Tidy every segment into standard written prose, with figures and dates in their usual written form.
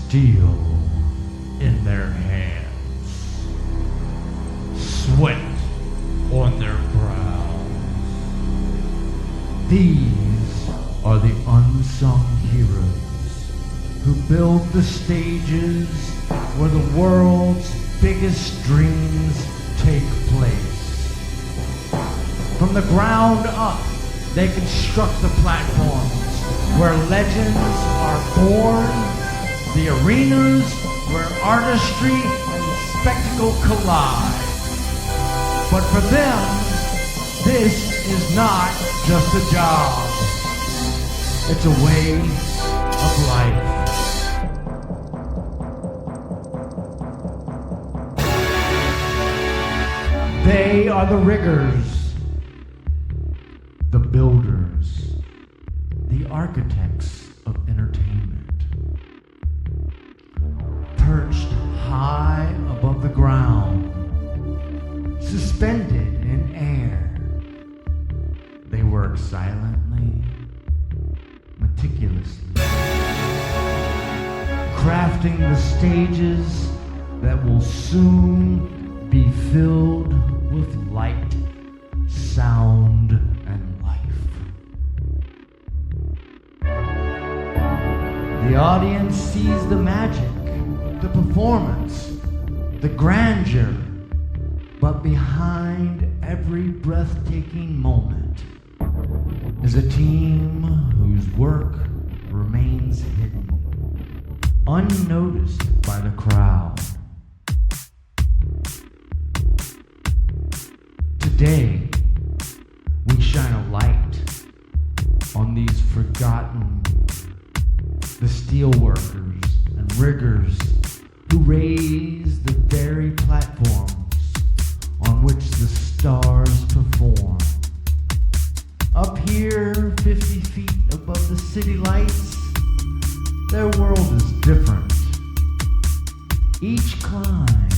steel in their hands, sweat on their brows. These are the unsung heroes who build the stages where the world's biggest dreams take place. From the ground up, they construct the platforms where legends are born, the arenas where artistry and spectacle collide. But for them, this is not just a job. It's a way of life. They are the riggers, the builders, the architects of entertainment. Perched high above the ground, suspended in air, they work silently, meticulously, crafting the stages that will soon be filled with light, sound, and life. The audience sees the magic, the performance, the grandeur, but behind every breathtaking moment is a team whose work remains hidden, unnoticed by the crowd. Today, we shine a light on these forgotten, the steel workers and riggers who raise the very platforms on which the stars perform. Up here, 50 feet above the city lights, their world is different. Each climb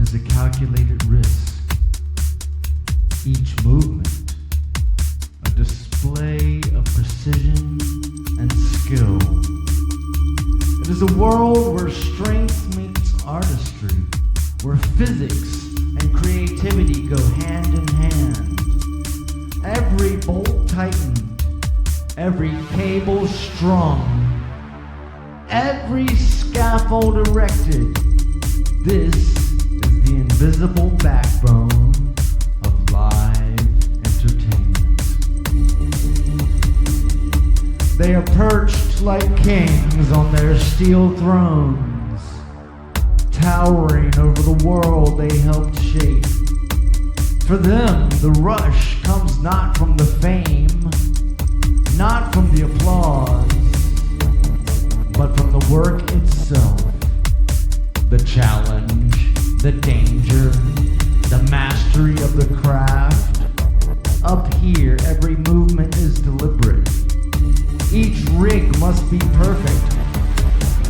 is a calculated risk. Each movement, a display of precision and skill. It is a world where strength meets artistry, where physics and creativity go hand in hand. Every bolt tightened, every cable strung, every scaffold erected. This is the invisible backbone of live entertainment. They are perched like kings on their steel thrones, towering over the world they helped shape. For them, the rush comes not from the fame, not from the applause, but from the work itself. The challenge, the danger, the mastery of the craft. Up here, every movement is deliberate. Each rig must be perfect.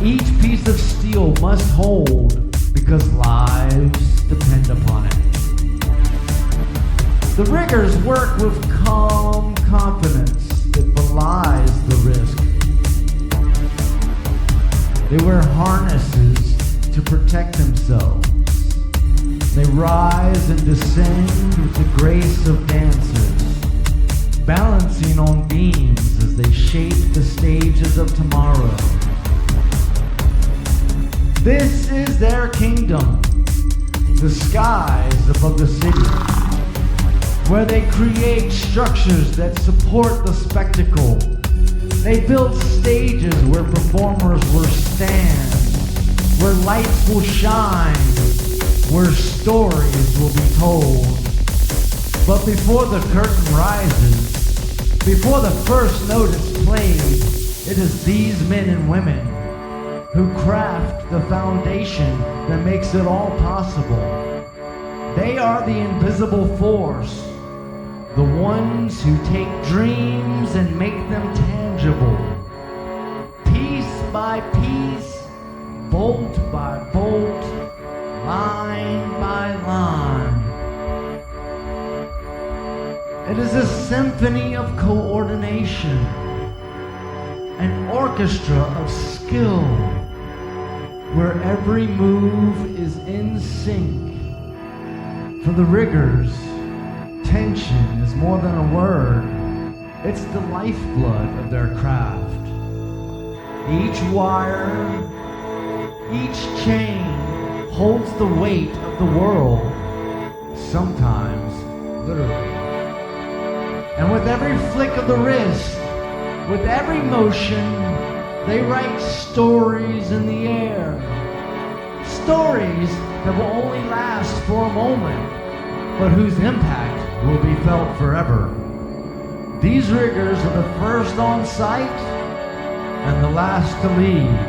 Each piece of steel must hold because lives depend upon it. The riggers work with calm confidence that belies the risk. They wear harnesses to protect themselves. They rise and descend with the grace of dancers, balancing on beams as they shape the stages of tomorrow. This is their kingdom, the skies above the city, where they create structures that support the spectacle. They build stages where performers will stand, where lights will shine, where stories will be told. But before the curtain rises, before the first note is played, it is these men and women who craft the foundation that makes it all possible. They are the invisible force, the ones who take dreams and make them tangible. Piece by piece, bolt by bolt, line by line. It is a symphony of coordination, an orchestra of skill, where every move is in sync. For the riggers, tension is more than a word. It's the lifeblood of their craft. Each wire, each chain holds the weight of the world, sometimes literally. And with every flick of the wrist, with every motion, they write stories in the air. Stories that will only last for a moment, but whose impact will be felt forever. These riggers are the first on site and the last to leave.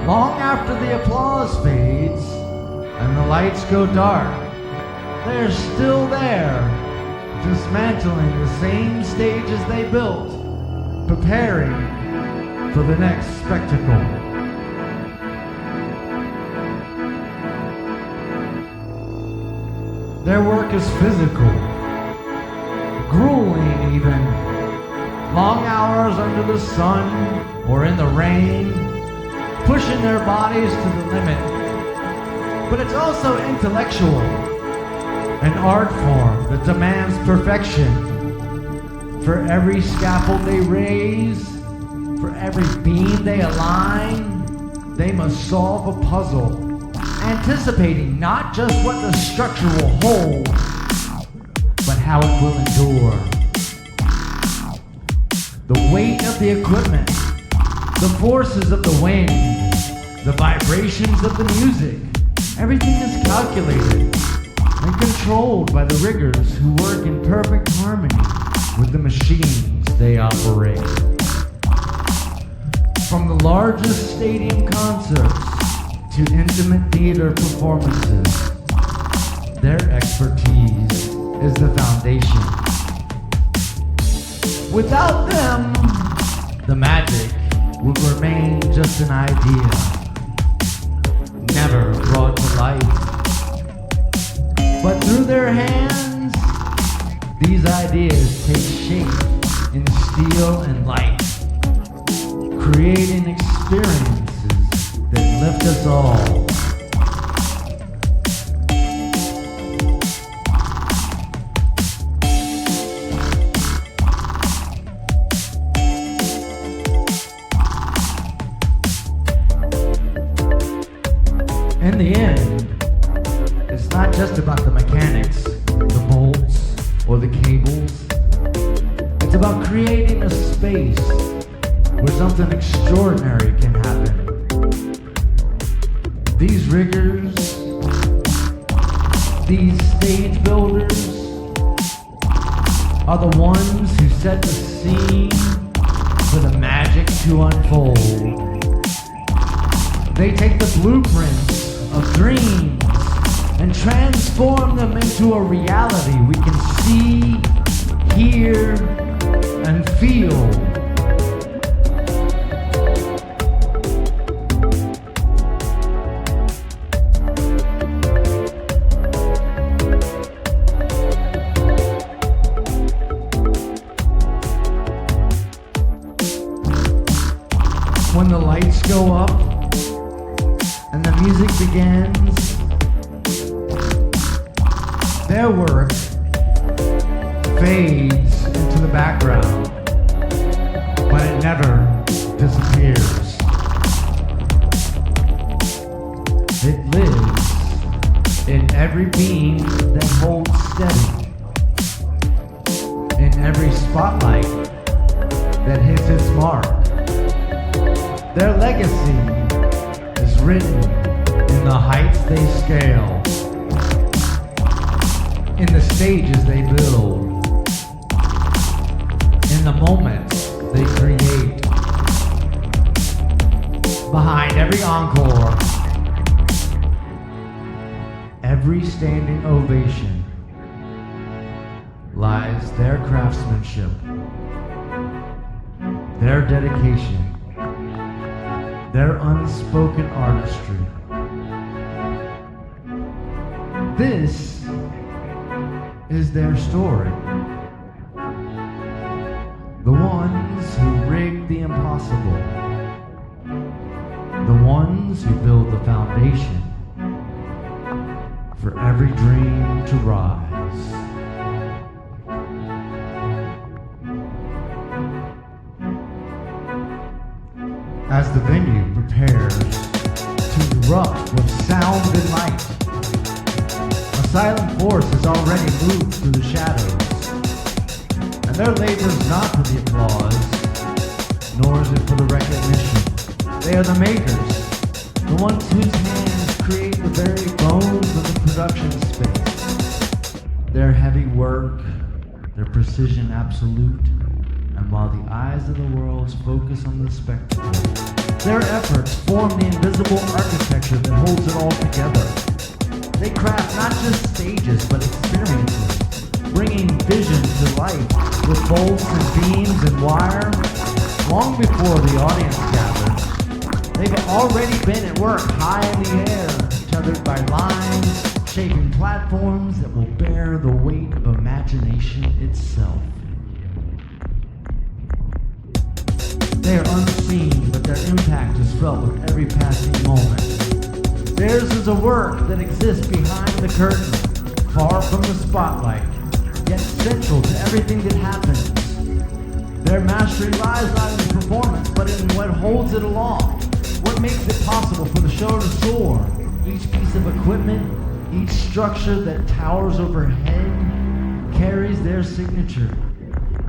Long after the applause fades and the lights go dark, they're still there, dismantling the same stages they built, preparing for the next spectacle. Their work is physical, grueling even. Long hours under the sun or in the rain, pushing their bodies to the limit. But it's also intellectual, an art form that demands perfection. For every scaffold they raise, for every beam they align, they must solve a puzzle, anticipating not just what the structure will hold, but how it will endure. The weight of the equipment, the forces of the wind, the vibrations of the music, everything is calculated and controlled by the riggers who work in perfect harmony with the machines they operate. From the largest stadium concerts to intimate theater performances, their expertise is the foundation. Without them, the magic would remain just an idea, never brought to life. But through their hands, these ideas take shape in steel and light, creating experiences that lift us all. In the end, it's not just about the mechanics, the bolts, or the cables. It's about creating a space where something extraordinary can happen. These riggers, these stage builders, are the ones who set the scene for the magic to unfold. They take the blueprints of dreams and transform them into a reality we can see, hear, and feel. When the lights go up and the music begins, their work fades into the background, but it never disappears. It lives in every beam that holds steady, in every spotlight that hits its mark. Their legacy is written in the heights they scale, in the stages they build, in the moments they create. Behind every encore, every standing ovation, lies their craftsmanship, their dedication, their unspoken artistry. This is their story. The ones who rigged the impossible, The ones who build the foundation for every dream to rise. As the venue prepares to erupt with sound and light, a silent force has already moved through the shadows, and their labor is not for the applause, nor is it for the recognition. They are the makers, the ones whose hands create the very bones of the production space. Their heavy work, their precision absolute, and while the eyes of the world focus on the spectacle, their efforts form the invisible architecture that holds it all together. They craft not just stages, but experiences, bringing vision to life with bolts and beams and wire. Long before the audience gathers, they've already been at work high in the air, tethered by lines, shaping platforms that will bear the weight of imagination itself. They are unseen, but their impact is felt with every passing moment. Theirs is a work that exists behind the curtain, far from the spotlight, yet central to everything that happens. Their mastery lies not in the performance, but in what holds it along, what makes it possible for the show to soar. Each piece of equipment, each structure that towers overhead, carries their signature,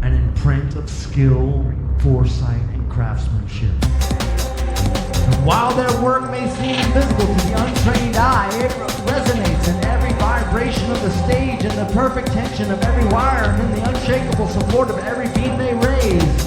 an imprint of skill, foresight, and craftsmanship. And while their work may seem invisible to the untrained eye, it resonates in every vibration of the stage, in the perfect tension of every wire, and in the unshakable support of every beam they raise.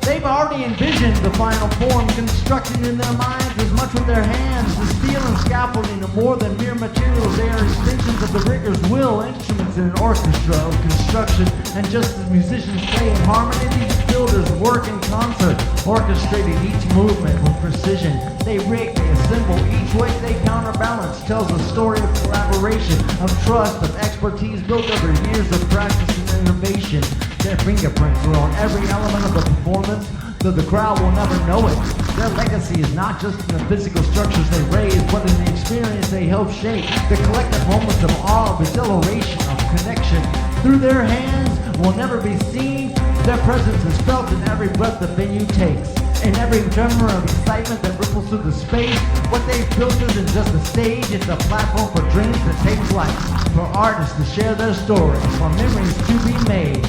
They've already envisioned the final form, constructing in their minds as much with their hands. The steel and scaffolding are more than mere materials. They are extensions of the rigger's will, instruments in an orchestra of construction. And just as musicians play in harmony, these builders work in concert, orchestrating each movement with precision. They rig, they assemble, each weight they counterbalance tells a story of collaboration, of trust, of expertise built over years of practice and innovation. Their fingerprints are on every element of the performance, though the crowd will never know it. Their legacy is not just in the physical structures they raise, but in the experience they help shape, the collective moments of awe, of exhilaration, of connection. Through their hands will never be seen. Their presence is felt in every breath the venue takes, in every tremor of excitement that ripples through the space. What they've built isn't just a stage, it's a platform for dreams that take flight, for artists to share their stories, for memories to be made.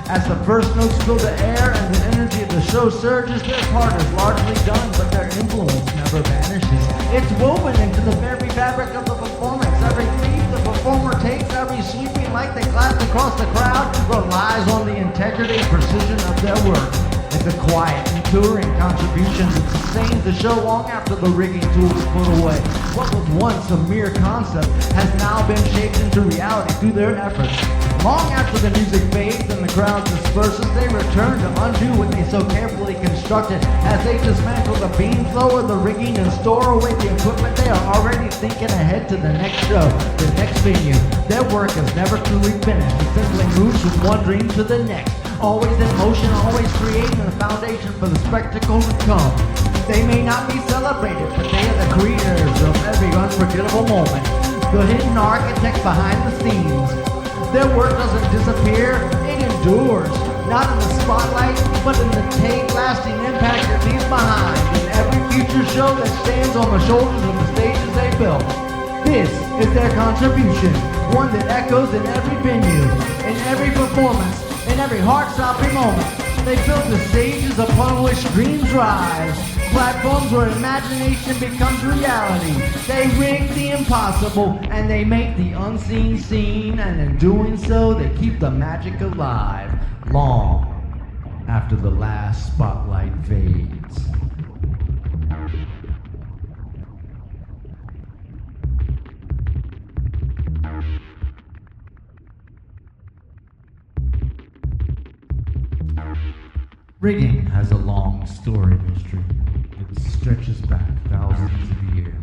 As the first notes fill the air and the energy of the show surges, their part is largely done, but their influence never vanishes. It's woven into the very fabric of the performance. Every leap the performer takes, every sweeping light that glides across the crowd relies on the integrity and precision of their work. It's a quiet, enduring contribution that sustains the show long after the rigging tools are put away. What was once a mere concept has now been shaped into reality through their efforts. Long after the music fades and the crowd disperses, they return to undo what they so carefully constructed. As they dismantle the beams, lower the rigging, and store away the equipment, they are already thinking ahead to the next show, the next venue. Their work is never truly finished. It simply moves from one dream to the next. Always in motion, always creating a foundation for the spectacle to come. They may not be celebrated, but they are the creators of every unforgettable moment, the hidden architects behind the scenes. Their work doesn't disappear, it endures, not in the spotlight, but in the tape lasting impact it leaves behind in every future show that stands on the shoulders of the stages they built. This is their contribution, one that echoes in every venue, in every performance, in every heart-stopping moment. They built the stages upon which dreams rise, platforms where imagination becomes reality. They rig the impossible and they make the unseen seen, and in doing so they keep the magic alive long after the last spotlight fades. Rigging has a long storied history. It stretches back thousands of years,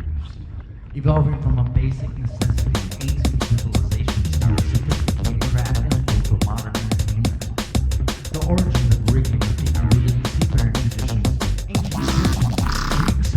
evolving from a basic necessity of ancient civilizations to a sophisticated craft to modern entertainment. The origins of rigging are deep rooted in seafaring traditions. Ancient Egyptians, Greeks,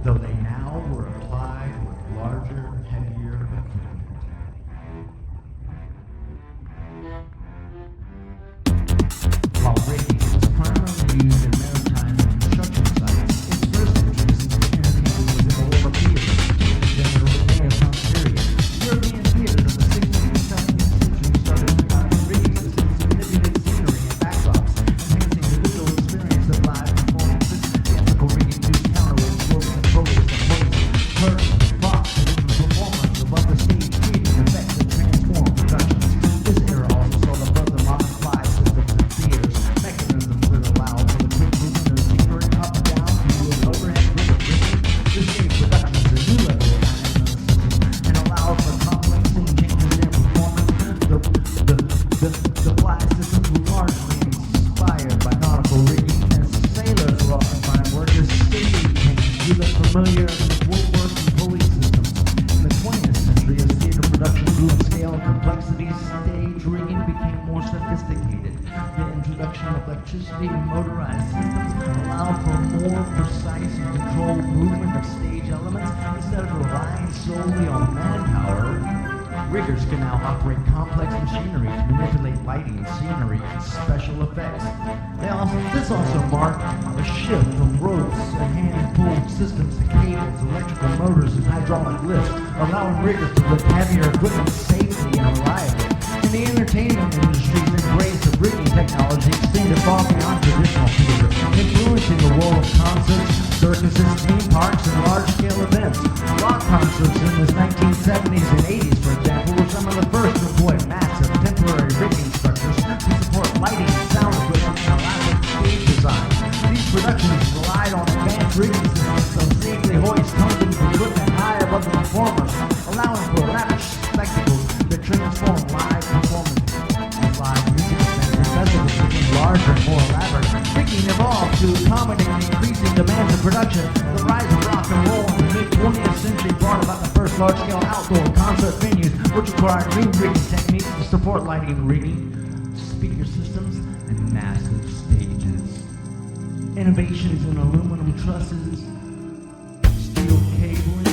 though they now were applied with larger, heavier equipment. While rigging was primarily used in maritime and construction sites, its first entrance into entertainment was in the war theater, during the Renaissance period. European theaters of the 16th and 17th century started providing rigging systems to manipulate scenery and backdrops, enhancing the visual experience of live performances. Theatrical rigging used counterweights, ropes, and pulleys to place curtains, props, and even performers above the stage, creating effects that transform productions. This era also saw the birth of modern fly systems in theaters, mechanisms that allow for the quick movement of scenery up and down view of overhead rigging. This gave productions a new level of dynamism and allowed for complex scene changes in performance. The fly systems were largely inspired by nautical rigging, and sailors were often find work as stagehands who look familiar with woodwork and pulley systems. In the 20th century, as theater production grew in scale and complexity, stage rigging became more sophisticated. The introduction of electricity and motorized systems allowed for more precise and controlled movement of stage elements instead of relying solely on manpower. Riggers can now operate complex machinery to manipulate lighting, scenery, and special effects. This also marked a shift from ropes and hand-pulled systems to cables, electrical motors, and hydraulic lifts, allowing riggers to lift heavier equipment safely and reliably. In the entertainment industry's embrace of rigging technology extended far beyond traditional theater, influencing the world of concerts, circuses, theme parks, and large-scale events. Rock concerts in the 1970s and 80s, for example, were some of the first to employ massive temporary rigging structures to support lighting, sound equipment, and elaborate stage designs. These productions relied on advanced rigging systems to safely hoist company equipment high above the performers, allowing for lavish spectacles that transform live performances. As live music events and festivals became larger and more elaborate, rigging evolved to accommodate the increasing demands of production. The rise of rock and roll in the mid-20th century brought about the first large-scale outdoor concert venues, which required new rigging techniques to support lighting, rigging, speaker systems, and massive stages. Innovations in aluminum trusses, steel cabling,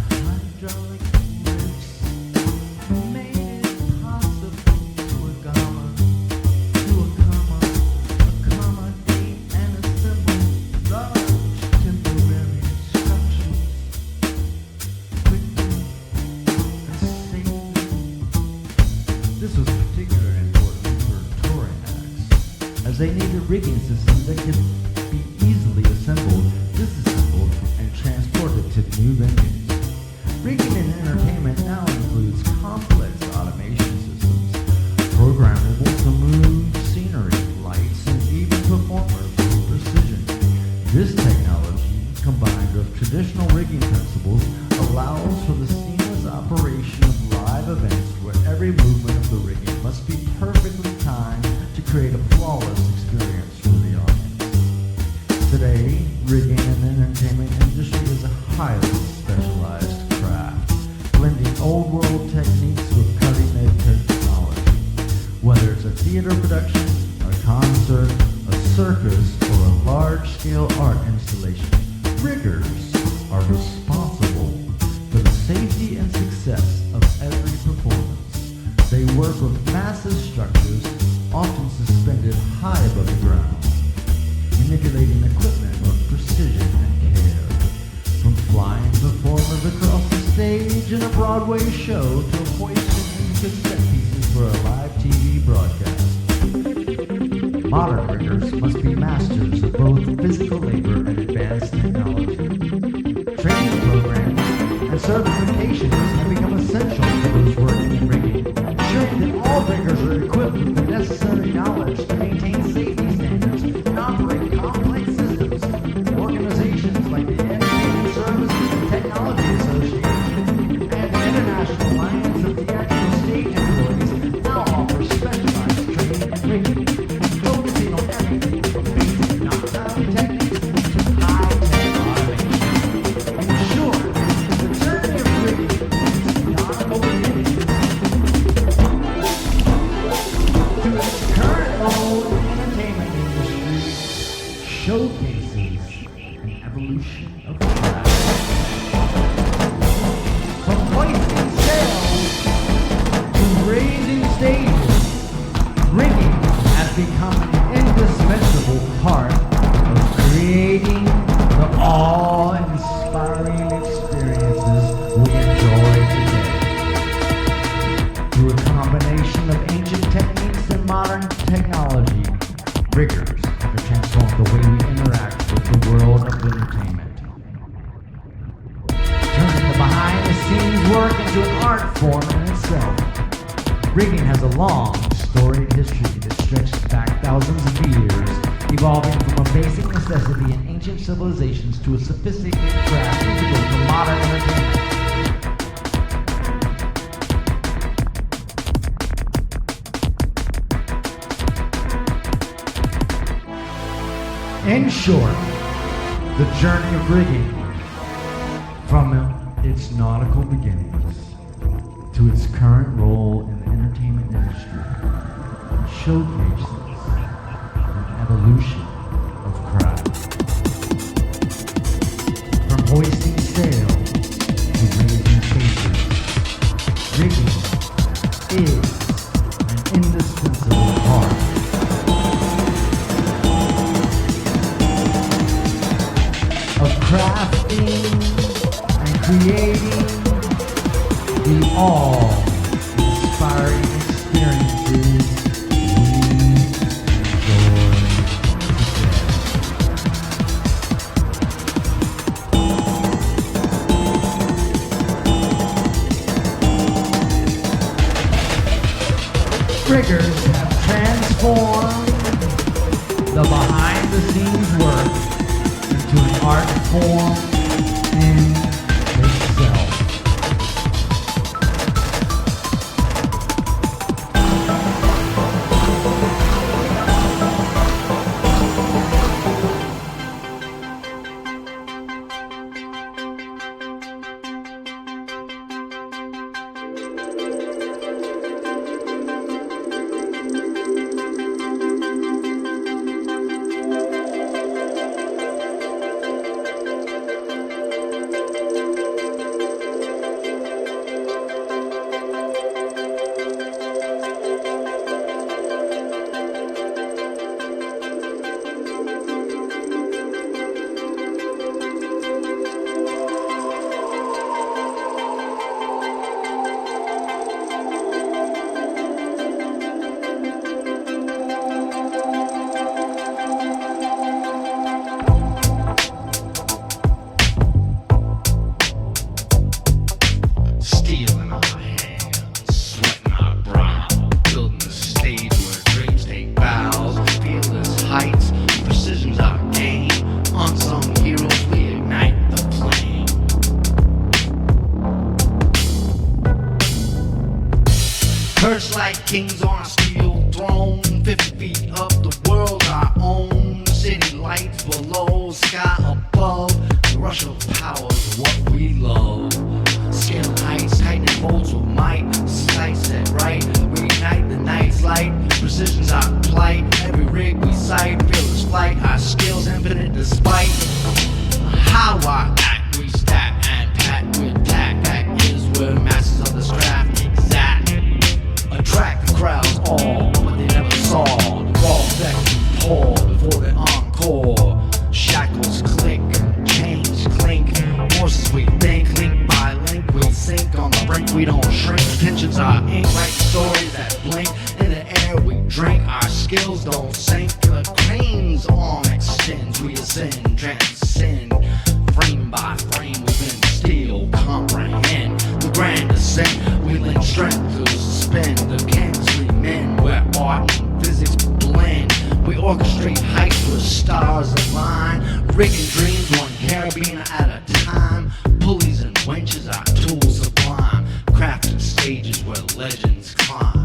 and hydraulic lifts made it possible to accommodate and assemble large temporary structures quickly and safely. This was particularly important for touring acts, as they needed rigging systems that could be easily assembled, disassembled, and transported to new venues. Rigging in entertainment now includes complex automation systems, programmable to move scenery, lights, and even performers with precision. This technology, combined with traditional rigging principles, allows for the seamless operation of live events where every movement of the rigging must be perfectly timed to create a flawless experience for the audience. Today, rigging in the entertainment industry is a highly specialized craft, blending old world techniques with cutting-edge technology. Whether it's a theater production, a concert, a circus, or a large-scale art installation, riggers are responsible for the safety and success of every performance. They work with massive structures, often suspended high above the ground, manipulating equipment with precision and care. From flying performers across the stage in a Broadway show to hoisting cassette pieces for a live TV broadcast. Modern riggers must be masters of both physical labor and advanced technology. Training programs and certifications have become essential for those working in rigging, ensuring that all riggers are equipped with the necessary knowledge to maintain safety standards and operate complex systems. Organizations like the Entertainment Services and Technology Association and the International Alliance of Theatrical Stage Employees now offer specialized training in rigging, focusing on everything from basic knockdown evolution of craft. From hoisting sails to raising stages, rigging has become an indispensable part of creating the awe-inspiring experiences we enjoy today. Through a combination of ancient techniques and modern technology, riggers have transformed the way we interact with the world of entertainment. Turning the behind-the-scenes work into an art form in itself, rigging has a long, storied history that stretches back thousands of years, evolving from a basic necessity in ancient civilizations to a sophisticated craft integral to modern entertainment. In short, the journey of rigging, from its nautical beginnings to its current role in the entertainment industry, showcases an evolution of craft. From hoisting sail to raising stages, rigging is an indispensable part of crafting and creating the awe-inspiring experiences we enjoy today. Riggers have transformed the behind-the-scenes work to an art form in itself. Perched like kings on a steel throne, 50 feet up, the world our own. City lights below, sky above. The rush of power is what we love. Scale heights, tightening bolts with might. Sights set right, we ignite the night's light. Precision's our plight. Every rig we sight, fearless flight. Our skills infinite despite how I act. We stack and pack with tact. That is where masters of this craft exact. Attract the crowds all, but they never saw the raw effect we pour before the encore. Shackles click, chains clink, forces we think, link by link we sink on the brink. We don't shrink, tensions are ink, like stories that blink. In the air we drink, our skills don't sink. The cranes on extends, we ascend, transcend. Frame by frame within steel, comprehend the grand ascent. We lend strength to suspend the canvas we mend, where art and physics blend. We orchestrate heights where stars align, rigging dreams one carabiner at a time. Pulleys and winches are tools sublime, crafting stages where legends climb.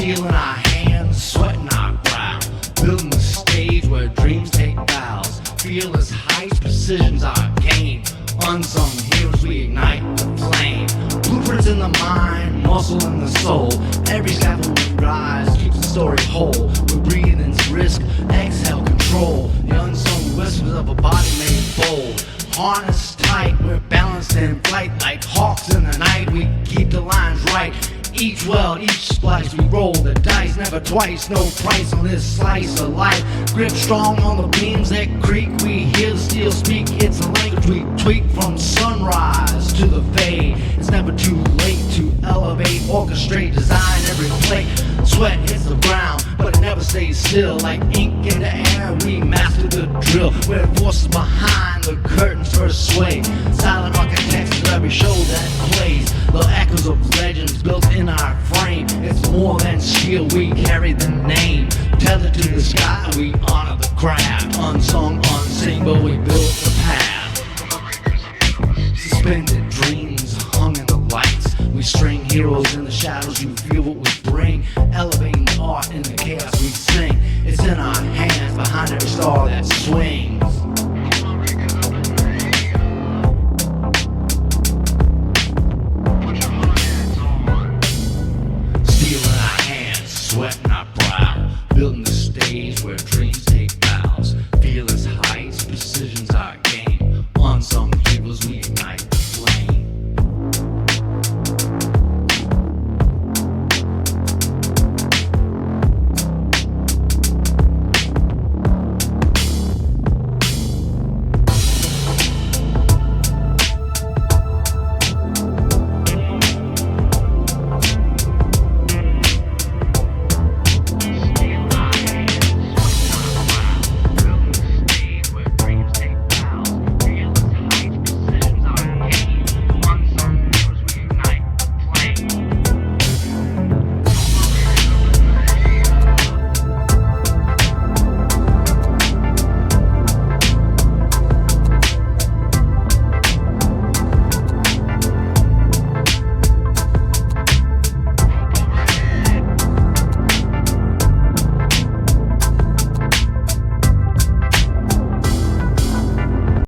Steel in our hands, sweat in our brow. Building the stage where dreams take bows. Fearless heights, precision's our game. Unsung heroes, we ignite the flame. Blueprints in the mind, muscle in the soul. Every scaffold we rise keeps the story whole. We breathe in risk, exhale control. The unsung whispers of a body made bold. Harnessed tight, we're balanced in flight. Like hawks in the night, we keep the lines right. Each weld, each splice, we roll the dice. Never twice, no price on this slice of life. Grip strong on the beams that creak. We hear the steel speak, it's a language we tweak. From sunrise to the fade, it's never too late to elevate, orchestrate, design every plate. Sweat hits the ground, but it never stays still. Like ink in the air, we master the drill. We're forces behind the curtains first sway. Silent architects of every show that plays. The echoes of legends built in our frame. It's more than skill, we carry the name. Tethered to the sky, we honor the craft. Unsung, unseen, but we built the path. Suspended dreams hung in the lights. We string heroes in the shadows, you feel what we bring. Elevating art in the chaos we sing. It's in our hands, behind every star that swings. Steel in our hands, sweat